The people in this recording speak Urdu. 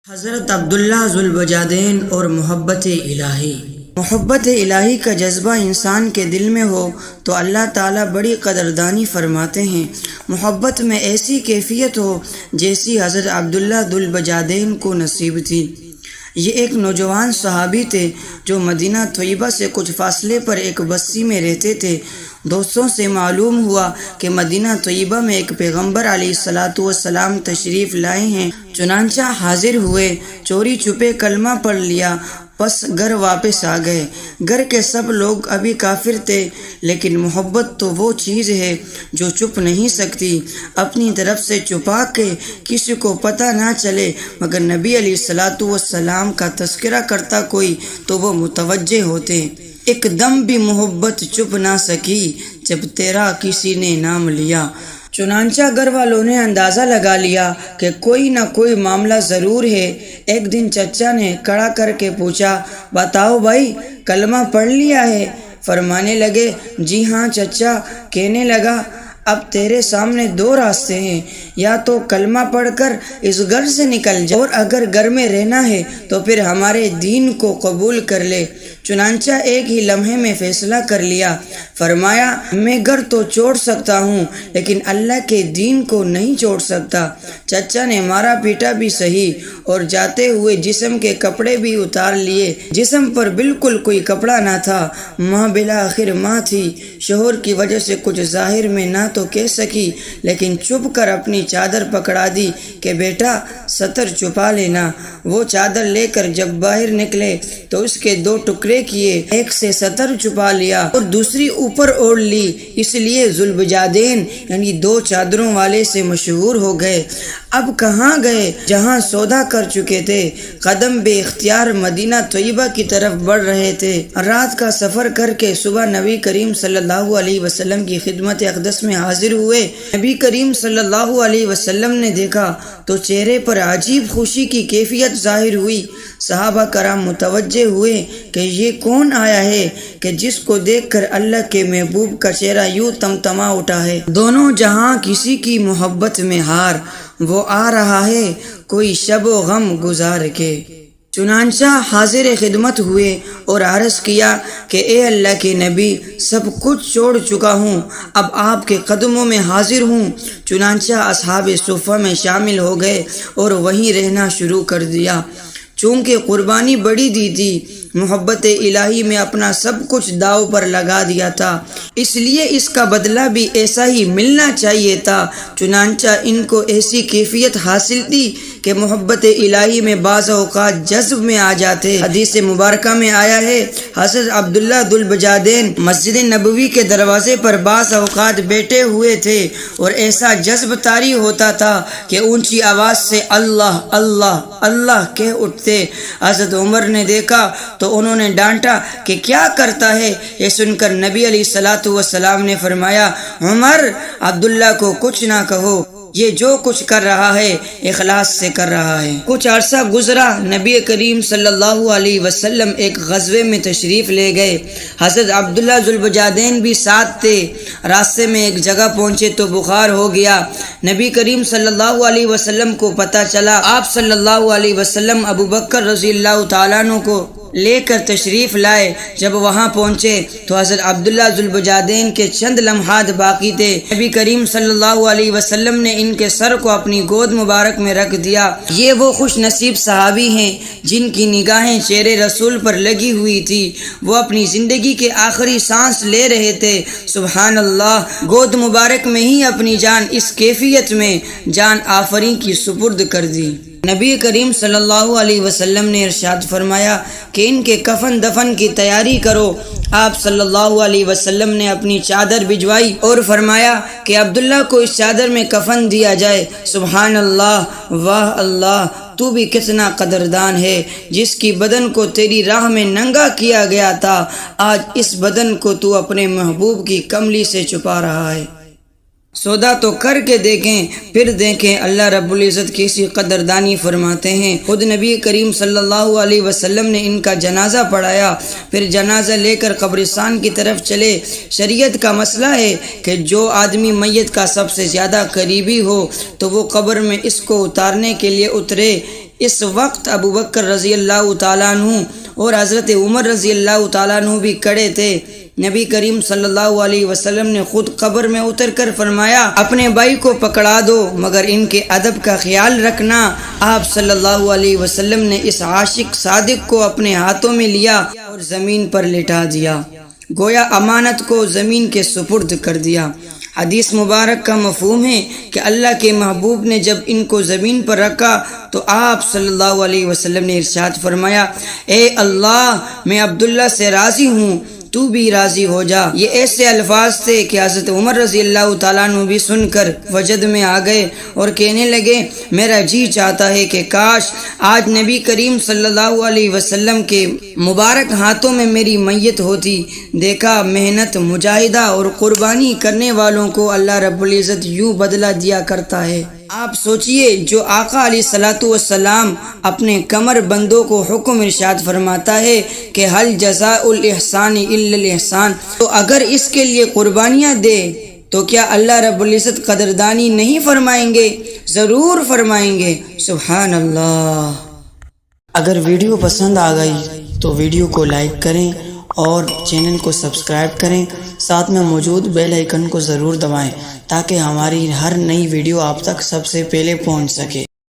حضرت عبداللہ ذوالبجادین اور محبت الہی کا جذبہ انسان کے دل میں ہو تو اللہ تعالیٰ بڑی قدردانی فرماتے ہیں۔ محبت میں ایسی کیفیت ہو جیسی حضرت عبداللہ ذوالبجادین کو نصیب تھی۔ یہ ایک نوجوان صحابی تھے جو مدینہ طیبہ سے کچھ فاصلے پر ایک بستی میں رہتے تھے۔ دوستوں سے معلوم ہوا کہ مدینہ طیبہ میں ایک پیغمبر علیہ السلام تشریف لائے ہیں، چنانچہ حاضر ہوئے، چوری چھپے کلمہ پڑھ لیا، پس گھر واپس آ گئے۔ گھر کے سب لوگ ابھی کافر تھے، لیکن محبت تو وہ چیز ہے جو چھپ نہیں سکتی۔ اپنی طرف سے چھپا کے کسی کو پتہ نہ چلے، مگر نبی علیہ السلام کا تذکرہ کرتا کوئی تو وہ متوجہ ہوتے۔ ایک دم بھی محبت چھپ نہ سکی جب تیرا کسی نے نام لیا۔ چنانچہ گھر والوں نے اندازہ لگا لیا کہ کوئی نہ کوئی معاملہ ضرور ہے۔ ایک دن چچا نے کھڑا کر کے پوچھا، بتاؤ بھائی کلمہ پڑھ لیا ہے؟ فرمانے لگے، جی ہاں چچا۔ کہنے لگا، اب تیرے سامنے دو راستے ہیں، یا تو کلمہ پڑھ کر اس گھر سے نکل جا، اور اگر گھر میں رہنا ہے تو پھر ہمارے دین کو قبول کر لے۔ چنانچہ ایک ہی لمحے میں فیصلہ کر لیا۔ فرمایا، میں گھر تو چھوڑ سکتا ہوں لیکن اللہ کے دین کو نہیں چھوڑ سکتا۔ چچا نے مارا پیٹا بھی صحیح، اور جاتے ہوئے جسم کے کپڑے بھی اتار لیے۔ جسم پر بالکل کوئی کپڑا نہ تھا۔ ماں بالآخر ماں تھی، شوہر کی وجہ سے کچھ ظاہر میں نہ تو کہہ سکی، لیکن چھپ کر اپنی چادر پکڑا دی کہ بیٹا ستر چھپا لینا۔ وہ چادر لے کر جب باہر نکلے تو اس کے دو ٹکڑے کیے، ایک سے ستر چھپا لیا اور دوسری اوپر اوڑھ لی، اس لیے ذوالبجادین یعنی دو چادروں والے سے مشہور ہو گئے۔ اب کہاں گئے جہاں سودا کر چکے تھے؟ قدم بے اختیار مدینہ طیبہ کی طرف بڑھ رہے تھے۔ رات کا سفر کر کے صبح نبی کریم صلی اللہ علیہ وسلم کی خدمت اقدس میں حاضر ہوئے۔ نبی کریم صلی اللہ علیہ وسلم نے دیکھا تو چہرے پر عجیب خوشی کی کیفیت ظاہر ہوئی۔ صحابہ کرام متوجہ ہوئے کہ یہ کون آیا ہے کہ جس کو دیکھ کر اللہ کے محبوب کا چہرہ یوں تمتما اٹھا ہے۔ دونوں جہاں کسی کی محبت میں ہار، وہ آ رہا ہے کوئی شب و غم گزار کے۔ چنانچہ حاضر خدمت ہوئے اور عرض کیا کہ اے اللہ کے نبی، سب کچھ چھوڑ چکا ہوں، اب آپ کے قدموں میں حاضر ہوں۔ چنانچہ اصحاب صفہ میں شامل ہو گئے اور وہیں رہنا شروع کر دیا۔ چونکہ قربانی بڑی دی تھی، محبت الہی میں اپنا سب کچھ داؤ پر لگا دیا تھا، اس لیے اس کا بدلہ بھی ایسا ہی ملنا چاہیے تھا۔ چنانچہ ان کو ایسی کیفیت حاصل تھی کہ محبت الہی میں بعض اوقات جذب میں آ جاتے۔ حدیث مبارکہ میں آیا ہے، حضرت عبداللہ ذوالبجادین مسجد نبوی کے دروازے پر بعض اوقات بیٹھے ہوئے تھے اور ایسا جذب طاری ہوتا تھا کہ اونچی آواز سے اللہ اللہ اللہ کہہ اٹھتے۔ حضرت عمر نے دیکھا تو انہوں نے ڈانٹا کہ کیا کرتا ہے؟ یہ سن کر نبی علیہ السلام نے فرمایا، عمر عبداللہ کو کچھ نہ کہو، یہ جو کچھ کر رہا ہے اخلاص سے کر رہا ہے۔ کچھ عرصہ گزرا، نبی کریم صلی اللہ علیہ وسلم ایک غزوے میں تشریف لے گئے۔ حضرت عبداللہ ذوالبجادین بھی ساتھ تھے۔ راستے میں ایک جگہ پہنچے تو بخار ہو گیا۔ نبی کریم صلی اللہ علیہ وسلم کو پتہ چلا۔ آپ صلی اللہ علیہ وسلم ابو بکر رضی اللہ تعالیٰ عنہ کو لے کر تشریف لائے۔ جب وہاں پہنچے تو حضرت عبداللہ ذوالبجادین کے چند لمحات باقی تھے۔ نبی کریم صلی اللہ علیہ وسلم نے ان کے سر کو اپنی گود مبارک میں رکھ دیا۔ یہ وہ خوش نصیب صحابی ہیں جن کی نگاہیں چہرے رسول پر لگی ہوئی تھی۔ وہ اپنی زندگی کے آخری سانس لے رہے تھے۔ سبحان اللہ، گود مبارک میں ہی اپنی جان اس کیفیت میں جان آفریں کی سپرد کر دی۔ نبی کریم صلی اللہ علیہ وسلم نے ارشاد فرمایا کہ ان کے کفن دفن کی تیاری کرو۔ آپ صلی اللہ علیہ وسلم نے اپنی چادر بھجوائی اور فرمایا کہ عبداللہ کو اس چادر میں کفن دیا جائے۔ سبحان اللہ، واہ اللہ، تو بھی کتنا قدردان ہے۔ جس کی بدن کو تیری راہ میں ننگا کیا گیا تھا، آج اس بدن کو تو اپنے محبوب کی کملی سے چھپا رہا ہے۔ سودا تو کر کے دیکھیں، پھر دیکھیں اللہ رب العزت کیسی قدردانی فرماتے ہیں۔ خود نبی کریم صلی اللہ علیہ وسلم نے ان کا جنازہ پڑھایا، پھر جنازہ لے کر قبرستان کی طرف چلے۔ شریعت کا مسئلہ ہے کہ جو آدمی میت کا سب سے زیادہ قریبی ہو تو وہ قبر میں اس کو اتارنے کے لیے اترے۔ اس وقت ابو بکر رضی اللہ تعالیٰ عنہ اور حضرت عمر رضی اللہ تعالیٰ عنہ بھی کھڑے تھے۔ نبی کریم صلی اللہ علیہ وسلم نے خود قبر میں اتر کر فرمایا، اپنے بھائی کو پکڑا دو مگر ان کے ادب کا خیال رکھنا۔ آپ صلی اللہ علیہ وسلم نے اس عاشق صادق کو اپنے ہاتھوں میں لیا اور زمین پر لٹا دیا، گویا امانت کو زمین کے سپرد کر دیا۔ حدیث مبارک کا مفہوم ہے کہ اللہ کے محبوب نے جب ان کو زمین پر رکھا تو آپ صلی اللہ علیہ وسلم نے ارشاد فرمایا، اے اللہ میں عبداللہ سے راضی ہوں، تو بھی راضی ہو جا۔ یہ ایسے الفاظ تھے کہ حضرت عمر رضی اللہ تعالیٰ عنہ بھی سن کر وجد میں آ گئے اور کہنے لگے، میرا جی چاہتا ہے کہ کاش آج نبی کریم صلی اللہ علیہ وسلم کے مبارک ہاتھوں میں میری میت ہوتی۔ دیکھا، محنت، مجاہدہ اور قربانی کرنے والوں کو اللہ رب العزت یوں بدلہ دیا کرتا ہے۔ آپ سوچئے، جو آقا علیہ الصلوۃ والسلام اپنے کمر بندوں کو حکم ارشاد فرماتا ہے کہ حل جزاء الاحسان الا الاحسان، تو اگر اس کے لیے قربانیاں دے تو کیا اللہ رب العزت قدردانی نہیں فرمائیں گے؟ ضرور فرمائیں گے۔ سبحان اللہ۔ اگر ویڈیو پسند آ گئی تو ویڈیو کو لائک کریں اور چینل کو سبسکرائب کریں، ساتھ میں موجود بیل آئیکن کو ضرور دبائیں تاکہ ہماری ہر نئی ویڈیو آپ تک سب سے پہلے پہنچ سکے۔